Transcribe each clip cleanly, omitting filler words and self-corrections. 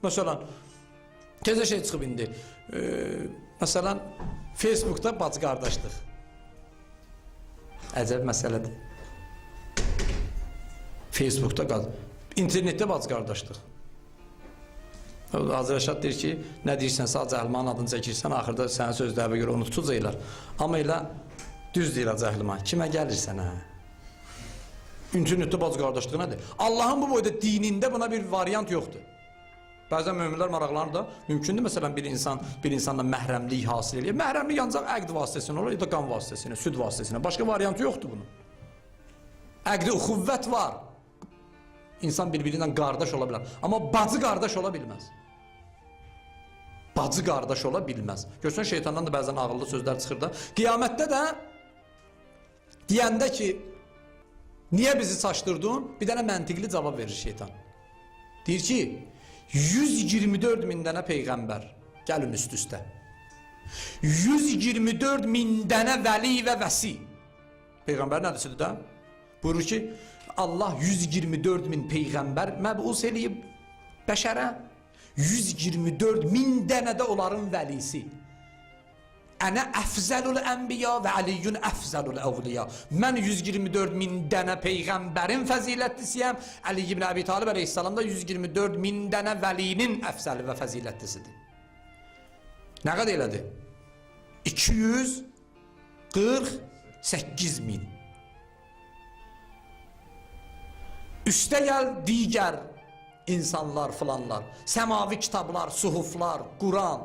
Məsələn, tezə şey çıxıb indi. Məsələn, Facebookda bacı qardaşlıq. Əcəb məsələdir. Facebookda internetdə bacı qardaşlıq. Azərşad deyir ki, nə deyirsən, sadəcə Əhlimanın adını çəkirsən, axırda sənin sözlərinə görə onu tutacaqlar. Amma elə düz deyir Əhliman, kimə gəlirsən, hə? İnternetdə bacı qardaşlığı nədir? Allahın bu boyda dinində buna bir variant yoxdur. Bəzən möminlər maraqlanır da, mümkündür məsələn bir insanla məhrəmlik hasil edir. Məhrəmlik ancaq əqd vasitəsilə olur, ya da qan vasitəsilə, süd vasitəsilə. Başqa variantı yoxdur bunun. Əqd-i uxuvvət var. İnsan bir-birindən qardaş ola bilər. Amma bacı qardaş ola bilməz. Bacı qardaş ola bilməz. Görsən, şeytandan da bəzən ağıllı sözlər çıxır da. Qiyamətdə də deyəndə ki, niyə bizi saçdırdın? Bir dənə məntiqli cavab verir şeytan. Deyir ki, 124 min dənə peyğəmbər. Gəlin üst-üstə. 124 min dənə vəli və vəsi. Peyğəmbər nədirsidir də? Buyurur ki, Allah 124 min peyğəmbər məbus eləyib bəşərə. 124 min dənə də onların vəlisi. Ənə əfzəlul ənbiya və əliyyün əfzəlul əvliya. Mən 124 min dənə peyğəmbərin fəzilətlisiyəm. Ali ibn Əbi Talib əleyhissalam da 124 min dənə vəlinin əfzəli və fəzilətlisidir. Nə qədər elədi? 248 min. Üstə gəl digər insanlar filanlar, səmavi kitablar, suhuflar, Quran.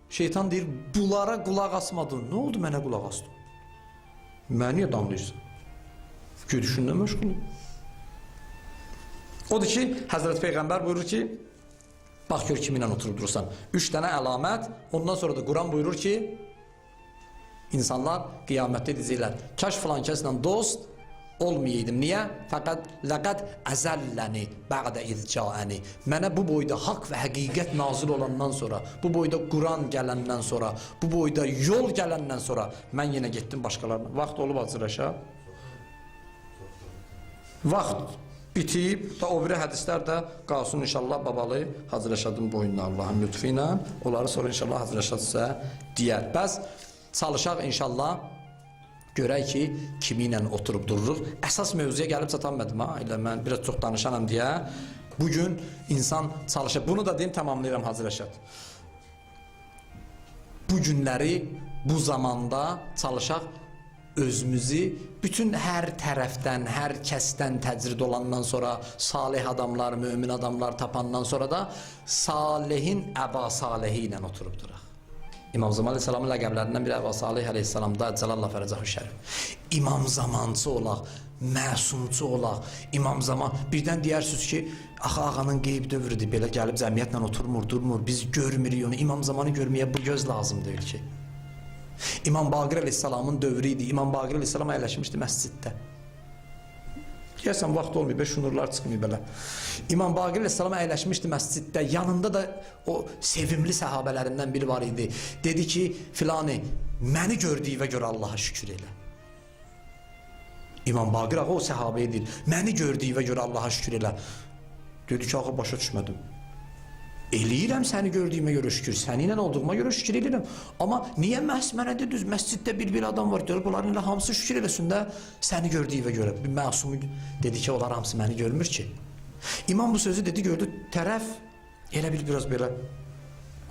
Şeytan deyir, bunlara qulaq asmadın. Nə oldu mənə qulaq asdın? Mənə niyə danlayırsan? Görüşünlə məşğulum. Odur ki, Həzrət Peyğəmbər buyurur ki, bax gör kiminlə oturub durursan. 3 dənə əlamət, ondan sonra da Quran buyurur ki, insanlar qiyamətdə deyəcəklər, kaş filan kəslə dost olmayaydım. Niyə? Fəqət ləqəd əzəlləni bəğdə izcəəni. Mənə bu boyda haqq və həqiqət nazil olandan sonra, bu boyda Quran gələndən sonra, bu boyda yol gələndən sonra mən yenə getdim başqalarına. Vaxt olub Hacıraşa. Vaxt bitib, da o biri hədislər də qalsın inşallah babalı Hacıraşadın boyundan Allahın lütfu ilə. Onları sonra inşallah Hacıraşad sizə deyər. Bəs çalışaq inşallah görək ki, kimi ilə oturub dururuq. Əsas mövzuya gəlib çatanmadım ha. Elə mən biraz çox danışanam deyə. Bugün insan çalışır. Bunu da deyim, tamamlayıram Hacıraşad. Bu günləri, bu zamanda çalışaq özümüzü bütün hər tərəfdən, hər kəsdən təcrid olandan sonra, salih adamlar, mömin adamlar tapandan sonra da salihin əba salihi ilə oturub duraq. İmam Zaman Aleyhisselamın ləqəblərindən biri Əba Salih Aleyhisselamda Cəlallah Fərəcəhu Şərif. İmam Zamancı olaq, məsumcu olaq, İmam Zaman. Birdən deyirsiniz ki, axı ağanın qeyb dövrüdür, belə gəlib cəmiyyətlə oturmur, durmur, biz görmürük onu. İmam Zamanı görməyə bu göz lazım deyil ki. İmam Baqir Aleyhisselamın dövrü idi. İmam Baqir Aleyhisselam əyləşmişdi məsciddə. Deyəsən, vaxt olmayıb, şunurlar çıxmayıb belə. İmam Baqir Aleyhisselam əyləşmişdi məsciddə. Yanında da o sevimli səhabələrindən biri var idi. Dedi ki, filanı, məni gördüyünə görə Allaha şükür elə. İmam Baqir ağa o səhabə edir. Məni gördüyünə görə Allaha şükür elə. Dedi ki, ağa başa düşmədim. Eləyirəm səni gördüyümə görə şükür, səninlə olduğuma görə şükür eləyirəm. Amma niyə məhz mənə dediniz, məsciddə bir adam var, görüb onların ilə hamısı şükür eləsin də səni gördüyümə görə. Bir məsumu dedi ki, onlar hamısı məni görmür ki. İmam bu sözü dedi, gördü, tərəf elə biraz belə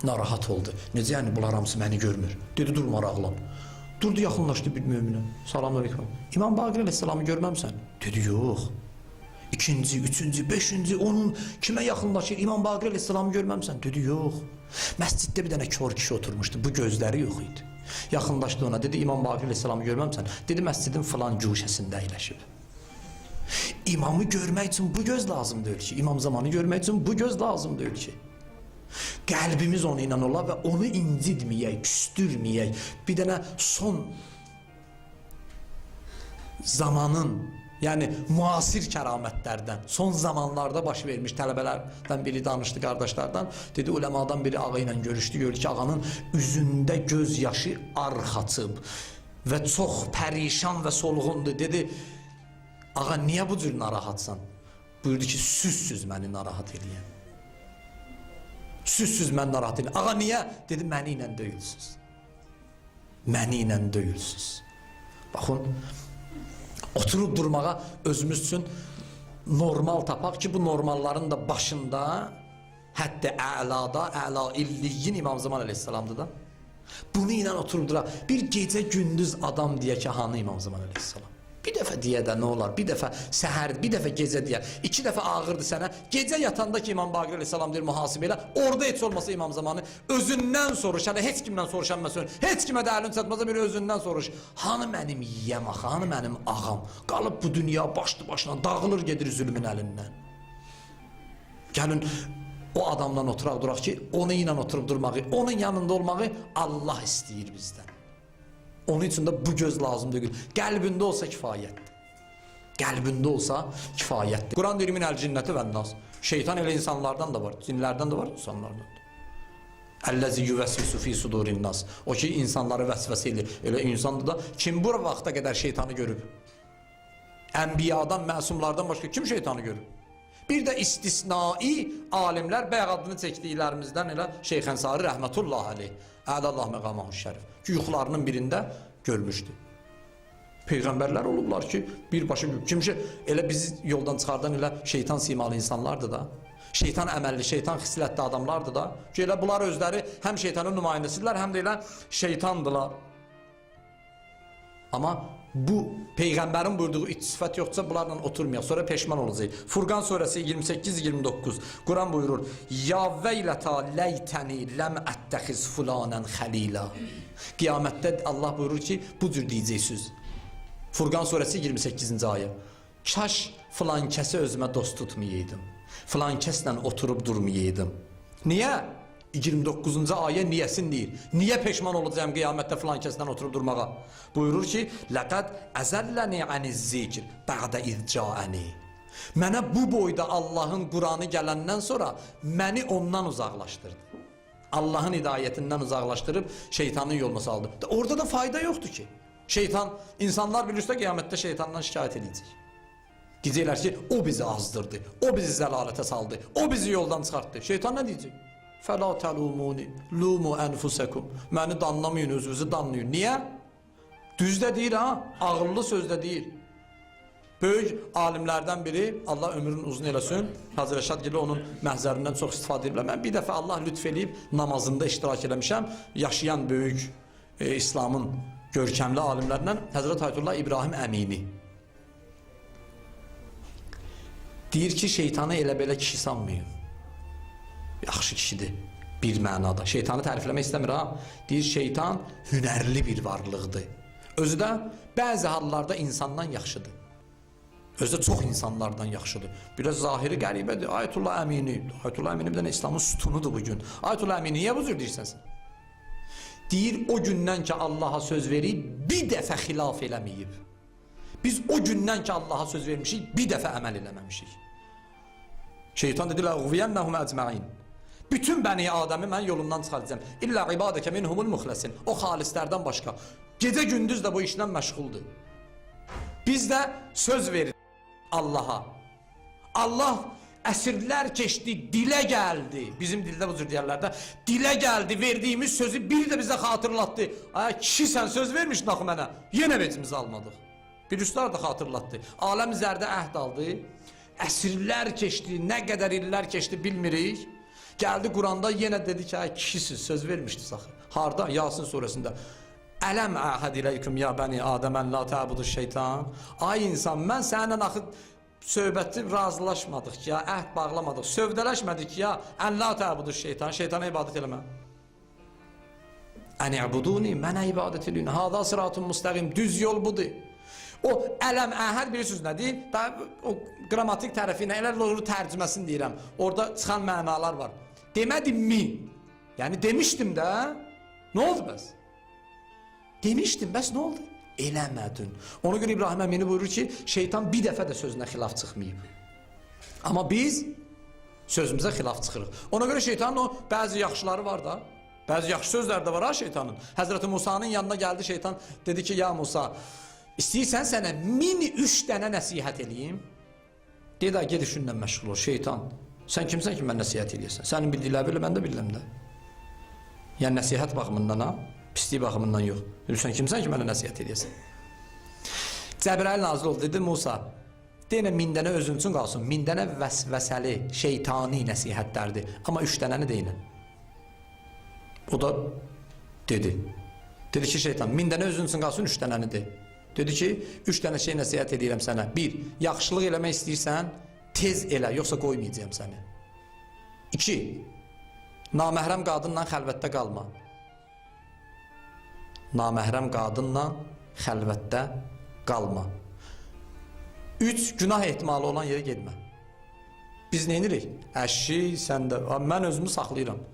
narahat oldu. Necə yəni, bunlar hamısı məni görmür. Dedi, dur maraqlan. Durdu, yaxınlaşdı bir möminə. Salamünaleyküm. İmam Baqir Aleyhisselamı görməmsən? Dedi, yox. İkinci, üçüncü, beşinci, onun kimə yaxınlaşır? İmam Baqir Aleyhisselamı görməmsən? Dedi, yox. Məsciddə bir dənə kör kişi oturmuşdu, bu gözləri yox idi. Yaxınlaşdı ona, dedi, İmam Baqir Aleyhisselamı görməmsən? Dedi, məscidin filan cuşəsində əyləşib. İmamı görmək üçün bu göz lazım deyil ki. İmam Zamanı görmək üçün bu göz lazım deyil ki. Qəlbimiz onu ilə ola və onu incidməyək, küstürməyək. Bir dənə son zamanın, yəni müasir kəramətlərdən, son zamanlarda baş vermiş tələbələrdən biri danışdı, qardaşlardan. Dedi, uləmadan biri ağa ilə görüşdü, gördü ki, ağanın üzündə göz yaşı arxaçıb və çox pərişan və solğundur. Dedi, ağa niyə bu cür narahatsan? Buyurdu ki, süzsüz məni narahat eləyən. Süzsüz mən narahat edirəm. Ağa niyə? Dedi, məni ilə deyilsiz. Məni ilə deyilsiz. Baxın, oturub durmağa özümüz üçün normal tapaq ki, bu normalların da başında, hətta əlada, əla illiyin İmam Zaman əleyhissalamdır da. Bunu ilə oturub duraq. Bir gecə gündüz adam deyə ki, hanı İmam Zaman əleyhissalam? Bir dəfə deyə də nə olar? Bir dəfə səhər, bir dəfə gecə deyə. 2 dəfə ağırdı sənə. Gecə yatanda ki, İmam Baqir əleyhissalam deyir mühasibə elə. Orada heç olmasa İmam Zamanı özündən soruş. Hələ heç kimdən soruşan məsələn. Heç kimə də əlin çatmasa bir özündən soruş. Hanı mənim yiyəm axı, hanı mənim ağam? Qalıb bu dünya başlı başına dağılır gedir zülmün əlindən. Gəlin o adamla oturaq duraq ki, onu ilə oturub durmağı, onun yanında olmağı Allah istəyir bizdən. Onun üçün də bu göz lazım deyil. Qəlbində olsa kifayətdir. Qəlbində olsa kifayətdir. Quran deyir, minəl cinnəti və nas. Şeytan elə insanlardan da var, cinlərdən də var, insanlardan da. Əlləzi yuvəsvisu fi sudurin nas. O ki, insanları vəsvəsə edir. Elə insandır da, kim bu vaxta qədər şeytanı görüb? Ənbiyadan, məsumlardan başqa kim şeytanı görüb? Bir də istisnai alimlər, bəyə adını çəkdiklərimizdən elə Şeyx Ənsari rəhmətullah aleyh, ədəllah məqamahu şərif ki, yuxularının birində görmüşdü. Peyğəmbərlər olublar ki, birbaşa kimsə elə bizi yoldan çıxardan elə şeytan simalı insanlardır da, şeytan əməlli, şeytan xislətli adamlardır da ki, elə bunlar özləri həm şeytanın nümayəndəsidirlər, həm də elə şeytandılar. Amma bu Peyğəmbərin buyurduğu iç sifət yoxsa bunlarla oturmayaq, sonra peşman olacaq. Furqan surəsi 28-29 Quran buyurur: Ya veylətə ləytəni ləm ətəxiz fulanən xəlila. Qiyamətdə Allah buyurur ki, bu cür deyəcəksiniz. Furqan surəsi 28-ci ayə. Kaş filan kəsi özümə dost tutmayaydım. Filan kəslə oturub durmayaydım. Niyə? 29-cu ayə niyəsini deyir. Niyə peşman olacağım qiyamətdə filan kəsdən oturub durmağa? Buyurur ki, Ləqəd əzələni aniz-zikr bə'də izca'əni. Mənə bu boyda Allahın Quranı gələndən sonra məni ondan uzaqlaşdırdı. Allahın hidayətindən uzaqlaşdırıb şeytanın yoluna saldı. Orada da fayda yoxdur ki. Şeytan, insanlar bilirsə qiyamətdə şeytandan şikayət edəcək. Deyəcəklər ki, o bizi azdırdı, o bizi zəlalətə saldı, o bizi yoldan çıxartdı. Şeytan nə deyəcək? Fəla təlumuni, lumu ənfusekum. Məni danlamayın, özünüzü danlayın. Niyə? Düzdə deyir ha, ağıllı sözdə deyir. Böyük alimlərdən biri, Allah ömrünü uzun eləsin, Hacı Rəşad Gili onun məhzərindən çox istifadə edirlər. Mən bir dəfə Allah lütf eləyib namazında iştirak eləmişəm. Yaşayan böyük İslamın görkəmli alimlərindən Həzrət Ayətullah İbrahim Əmini. Deyir ki, şeytanı elə belə kişi sanmayın. Yaxşı kişidir bir mənada. Şeytanı tərifləmək istəmir ha. Deyir, şeytan hünərli bir varlıqdır. Özü də bəzi hallarda insandan yaxşıdır. Özü də çox insanlardan yaxşıdır. Biraz zahiri qəribədir. Ayətullah Əmini. Ayətullah Əmini bir dənə İslamın sütunudur bugün. Ayətullah Əmini niyə bu cür deyirsən sən? Deyir, o gündən ki Allaha söz verib, bir dəfə xilaf eləməyib. Biz o gündən ki Allaha söz vermişik, bir dəfə əməl eləməmişik. Şeytan dedi, "Ləğviyennəhum əcməin." Bütün bəni Adəmi mən yolundan çıxaracağım. İllə ibadəkə minhumul muxləsin. O xalislərdən başqa. Gecə gündüz də bu işlə məşğuldur. Biz də söz verir Allaha. Allah əsrlər keçdi, dilə gəldi. Bizim dildə bu cür deyərlər də. Dilə gəldi, verdiyimiz sözü bir də bizə xatırlatdı. Ay kişi sən söz vermişdin axı mənə. Yenə vecimizi almadıq. Bir üstad da xatırlatdı. Aləm zərdə əhd aldı. Əsrlər keçdi, nə qədər illər keçdi bilmirik. Gəldi Quranda yenə dedi ki, ay kişisiz, söz vermişdiniz axı. Harda? Yasin surəsində. Ələm əhəd iləyküm ya bəni Adəmən la təbudu şeytan. Ay insan, mən səninlə axı söhbəti razılaşmadıq ki ya, əhd bağlamadıq, sövdələşmədik ki ya, ən la təbudu şeytan, şeytana ibadət eləmə. Ən ibuduni, mənə ibadət eləyin, hada sıratun müstəqim, düz yol budur. O ələm əhəd bilirsiniz nədir? O qrammatik tərəfi ilə elə doğru tərcüməsini deyirəm. Orada çıxan mənalar var. Demədim mi? Yəni demişdim də. Nə oldu bəs? Demişdim, bəs nə oldu? Eləmədin. Ona görə İbrahim Əmini buyurur ki, şeytan bir dəfə də sözünə xilaf çıxmayıb. Amma biz sözümüzə xilaf çıxırıq. Ona görə şeytanın o bəzi yaxşıları var da. Bəzi yaxşı sözlər də var ha şeytanın. Həzrəti Musa'nın yanına gəldi şeytan, dedi ki, ya Musa, İstəyirsən sənə 1003 dənə nəsihət eləyim. Dedi, ged işinlə məşğul ol, şeytan. Sən kimsən ki, mən nəsihət edirsən? Sənin bildikləri belə, mən də bilirəm də. Yəni, nəsihət baxımından ha, pislik baxımından yox. Sən kimsən ki, mənə nəsihət edirsən? Cəbrəil nazil oldu, dedi Musa, deyinə 1000 dənə özün üçün qalsın, 1000 dənə vəsvəsəli, şeytani nəsihətlərdir. Amma 3 dənəni deyinə. O da dedi. Dedi ki, şeytan, 1000 dənə özün üçün qalsın, 3 dənəni de. Dedi ki, 3 dənə şey nəsihət edirəm sənə. 1, yaxşılıq eləmək istəyirsən, tez elə, yoxsa qoymayacağım səni. 2, naməhrəm qadınla xəlvətdə qalma. Naməhrəm qadınla xəlvətdə qalma. 3, günah ehtimalı olan yerə getmə. Biz nə edirik? Əşi, sən də, mən özümü saxlayıram.